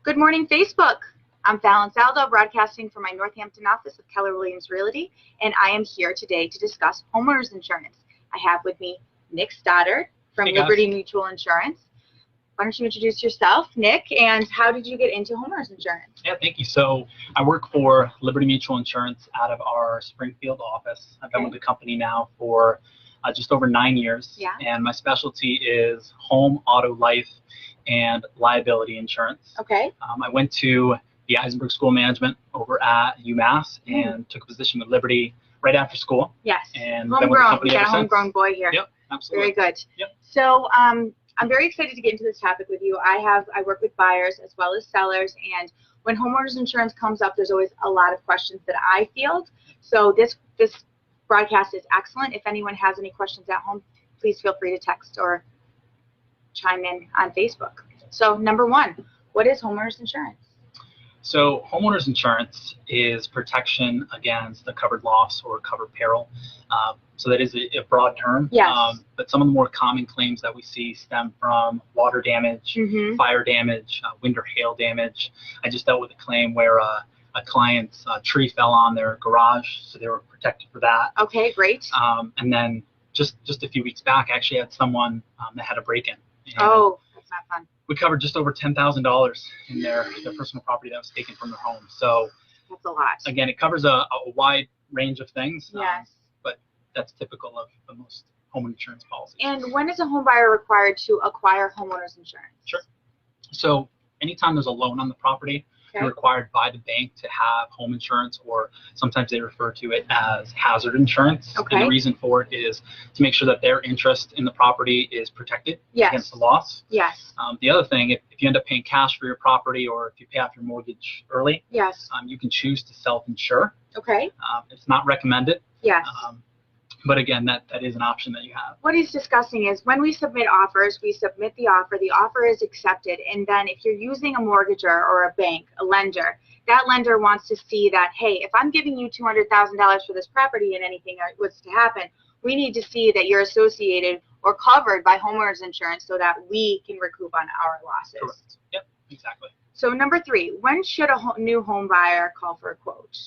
Good morning, Facebook. I'm Fallon Saldo, broadcasting from my Northampton office of Keller Williams Realty, and I am here today to discuss homeowners insurance. I have with me Nick Stoddard from Liberty Mutual Insurance. Why don't you introduce yourself, Nick, and how did you get into homeowners insurance? Yeah, thank you. So I work for Liberty Mutual Insurance out of our Springfield office. I've been with the company now for just over 9 years, and my specialty is home, auto, life, and liability insurance. Okay. I went to the Eisenberg School of Management over at UMass and took a position with Liberty right after school. Yes. And homegrown. We got a homegrown boy here. Yep, absolutely. Very good. Yep. So I'm very excited to get into this topic with you. I work with buyers as well as sellers, and when homeowners insurance comes up, there's always a lot of questions that I field. So this broadcast is excellent. If anyone has any questions at home, please feel free to text or chime in on Facebook. So number one, what is homeowners insurance? So homeowners insurance is protection against a covered loss or covered peril. So that is a broad term. Yes. But some of the more common claims that we see stem from water damage, fire damage, wind or hail damage. I just dealt with a claim where a client's tree fell on their garage, so they were protected for that. Okay, great. And then just a few weeks back, I actually had someone that had a break-in. Oh, that's not fun. We covered just over $10,000 in their personal property that was taken from their home. So that's a lot. Again, it covers a wide range of things. Yes. But that's typical of most home insurance policies. And when is a home buyer required to acquire homeowners insurance? Sure. So anytime there's a loan on the property, you're required by the bank to have home insurance, or sometimes they refer to it as hazard insurance. Okay. And the reason for it is to make sure that their interest in the property is protected against the loss. Yes. The other thing, if you end up paying cash for your property, or if you pay off your mortgage early, you can choose to self-insure. Okay. It's not recommended. Yes. But again, that is an option that you have. What he's discussing is when we submit offers, we submit the offer is accepted, and then if you're using a mortgager or a bank, a lender, that lender wants to see that, hey, if I'm giving you $200,000 for this property and anything was to happen, we need to see that you're associated or covered by homeowners insurance so that we can recoup on our losses. Correct. Yep, exactly. So number three, when should a new home buyer call for a quote?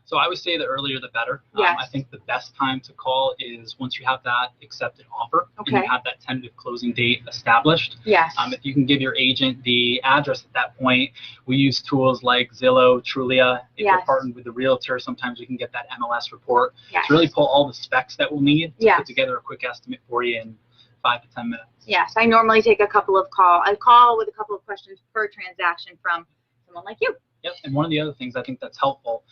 So I would say the earlier the better. Yes. I think the best time to call is once you have that accepted offer and you have that tentative closing date established. Yes. If you can give your agent the address at that point, we use tools like Zillow, Trulia. If you're partnered with the Realtor, sometimes we can get that MLS report to really pull all the specs that we'll need to put together a quick estimate for you in 5 to 10 minutes. Yes, I normally take a call with a couple of questions per transaction from someone like you. Yep, and one of the other things I think that's helpful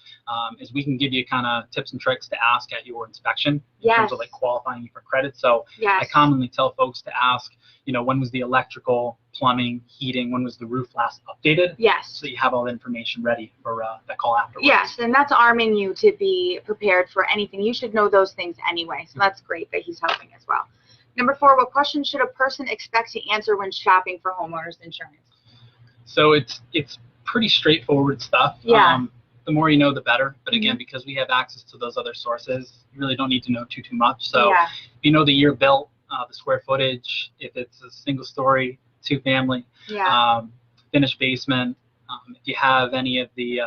is we can give you kind of tips and tricks to ask at your inspection in terms of like qualifying you for credit. So I commonly tell folks to ask, when was the electrical, plumbing, heating, when was the roof last updated? Yes. So you have all the information ready for that call afterwards. Yes, and that's arming you to be prepared for anything. You should know those things anyway, so that's great that he's helping as well. Number four, what questions should a person expect to answer when shopping for homeowners insurance? So it's pretty straightforward stuff. Yeah. The more you know, the better. But again, because we have access to those other sources, you really don't need to know too much. So if you know the year built, the square footage, if it's a single story, 2-family, finished basement, if you have any of the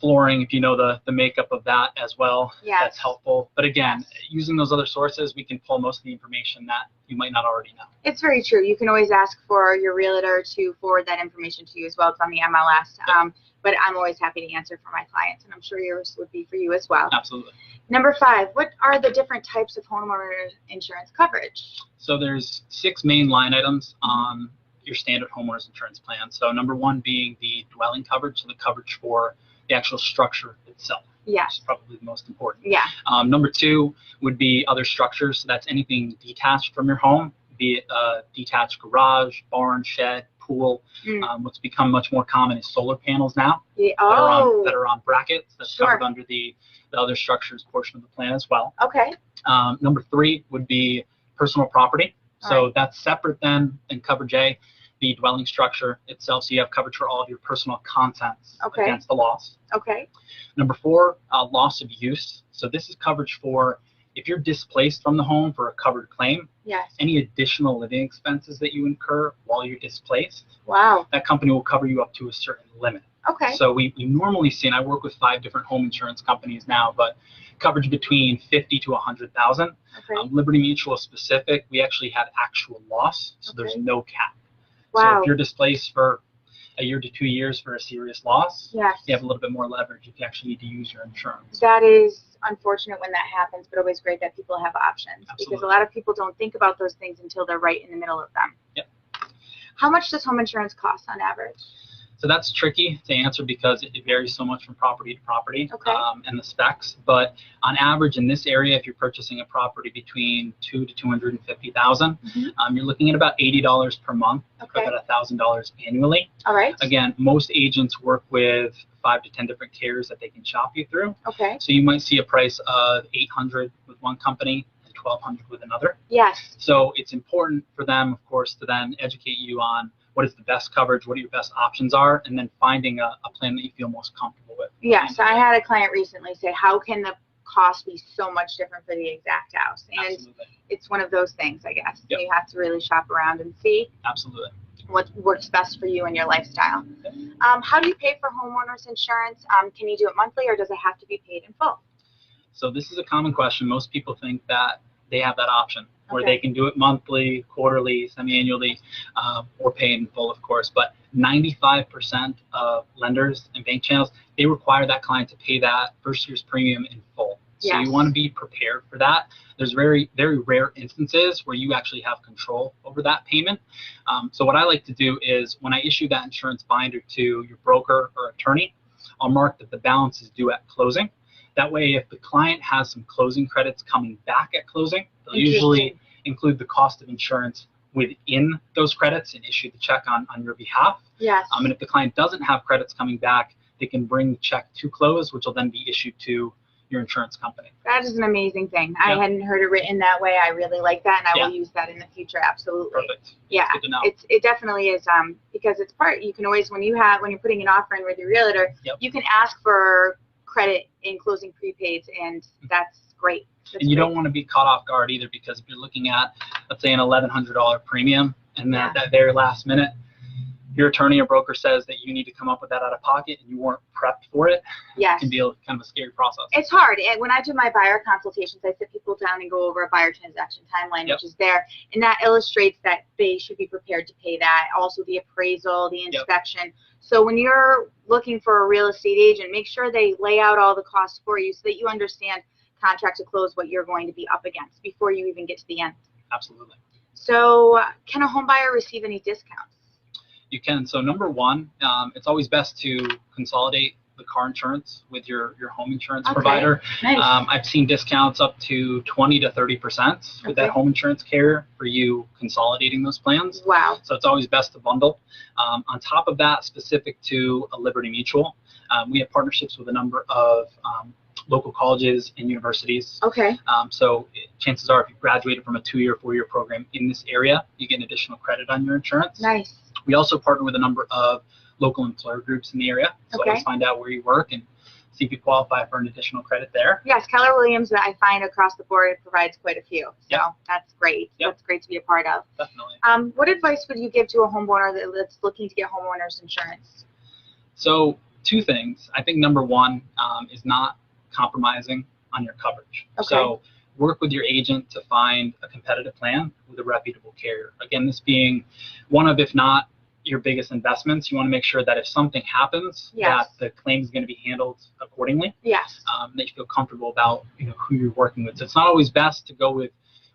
flooring, if you know the makeup of that as well, that's helpful. But again, using those other sources, we can pull most of the information that you might not already know. It's very true. You can always ask for your realtor to forward that information to you as well. It's on the MLS. But I'm always happy to answer for my clients, and I'm sure yours would be for you as well. Absolutely. Number five, what are the different types of homeowner insurance coverage? So there's 6 main line items on your standard homeowners insurance plan. So number one being the dwelling coverage, so the coverage for the actual structure itself. Yes. Which is probably the most important. Yeah. Number 2 would be other structures. So that's anything detached from your home, be it a detached garage, barn, shed, pool. What's become much more common is solar panels now that are on brackets. That's covered under the other structures portion of the plan as well. Okay. Number 3 would be personal property. So that's separate than coverage A. The dwelling structure itself, so you have coverage for all of your personal contents against the loss. Okay. Number 4, loss of use. So this is coverage for if you're displaced from the home for a covered claim, yes, any additional living expenses that you incur while you're displaced, wow, that company will cover you up to a certain limit. Okay. So we normally see, and I work with 5 different home insurance companies now, but coverage between 50 to 100,000. Okay. Liberty Mutual specific, we actually have actual loss, so there's no cap. Wow. So if you're displaced for a year to 2 years for a serious loss, yes, you have a little bit more leverage if you actually need to use your insurance. That is unfortunate when that happens, but always great that people have options. Absolutely. Because a lot of people don't think about those things until they're right in the middle of them. Yep. How much does home insurance cost on average? So that's tricky to answer because it varies so much from property to property, okay, and the specs. But on average in this area, if you're purchasing a property between $200,000 to $250,000, you're looking at about $80 per month, okay, about $1,000 annually. All right. Again, most agents work with 5 to 10 different carriers that they can shop you through. Okay. So you might see a price of $800 with one company and $1,200 with another. Yes. So it's important for them, of course, to then educate you on what is the best coverage, what your best options are, and then finding a plan that you feel most comfortable with. Yes, I had a client recently say, how can the cost be so much different for the exact house? And Absolutely. It's one of those things, I guess. Yep. You have to really shop around and see Absolutely. what works best for you and your lifestyle. Yep. How do you pay for homeowners insurance? Can you do it monthly or does it have to be paid in full? So this is a common question. Most people think that they have that option where okay, they can do it monthly, quarterly, semi-annually, or pay in full, of course. But 95% of lenders and bank channels, they require that client to pay that first year's premium in full. So yes, you want to be prepared for that. There's very, very rare instances where you actually have control over that payment. So what I like to do is when I issue that insurance binder to your broker or attorney, I'll mark that the balance is due at closing. That way, if the client has some closing credits coming back at closing, they'll usually include the cost of insurance within those credits and issue the check on your behalf. yes, And if the client doesn't have credits coming back, they can bring the check to close, which will then be issued to your insurance company. That is an amazing thing. Yeah. I hadn't heard it written that way. I really like that, and I will use that in the future. Absolutely. Perfect. Yeah, good to know. it definitely is because it's part. You can always when you're putting an offer in with your realtor, you can ask for credit in closing prepaids, and that's great. And you don't want to be caught off guard either, because if you're looking at, let's say, an $1,100 premium, and then at that very last minute, your attorney or broker says that you need to come up with that out of pocket, and you weren't prepped for it, yes, it can be kind of a scary process. It's hard. And when I do my buyer consultations, I sit people down and go over a buyer transaction timeline, which is there, and that illustrates that they should be prepared to pay that. Also, the appraisal, the inspection. So when you're looking for a real estate agent, make sure they lay out all the costs for you so that you understand contract to close what you're going to be up against before you even get to the end. Absolutely. So can a home buyer receive any discounts? You can. So number one, it's always best to consolidate the car insurance with your home insurance provider. Nice. I've seen discounts up to 20 to 30% with that home insurance carrier for you consolidating those plans. Wow. So it's always best to bundle. On top of that, specific to a Liberty Mutual, we have partnerships with a number of local colleges and universities. Okay. So chances are if you graduated from a 2-year, 4-year program in this area, you get an additional credit on your insurance. Nice. We also partner with a number of local employer groups in the area. So always find out where you work and see if you qualify for an additional credit there. Yes, Keller Williams, I find across the board, provides quite a few. So that's great. That's great to be a part of. Definitely. What advice would you give to a homeowner that's looking to get homeowners insurance? So 2 things. I think number one is not compromising on your coverage. Okay. So work with your agent to find a competitive plan with a reputable carrier. Again, this being one of, if not your biggest investments, you want to make sure that if something happens, that the claim is going to be handled accordingly. Yes. That you feel comfortable about, who you're working with. So it's not always best to go with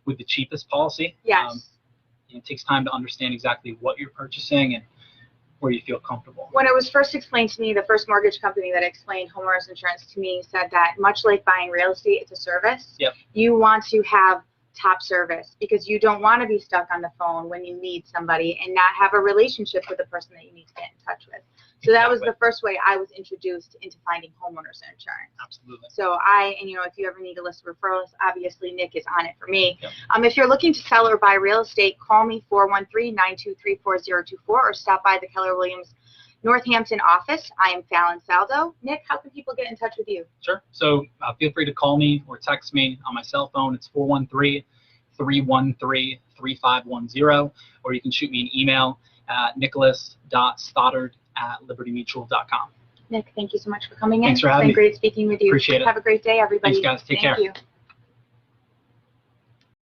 the cheapest policy. Yes. It takes time to understand exactly what you're purchasing and where you feel comfortable. When it was first explained to me, the first mortgage company that explained homeowners insurance to me said that much like buying real estate, it's a service. Yep. You want to have top service because you don't want to be stuck on the phone when you need somebody and not have a relationship with the person that you need to get in touch with. So that was the first way I was introduced into finding homeowners insurance. Absolutely. So if you ever need a list of referrals, obviously Nick is on it for me. Yep. If you're looking to sell or buy real estate, call me 413-923-4024 or stop by the Keller Williams Northampton office, I am Fallon Saldo. Nick, how can people get in touch with you? Sure. So feel free to call me or text me on my cell phone. It's 413-313-3510, or you can shoot me an email at nicholas.stoddard@libertymutual.com. Nick, thank you so much for coming in. Thanks for having me. It's been great speaking with you. Appreciate it. Have a great day, everybody. Thanks, guys. Take care. Thank you.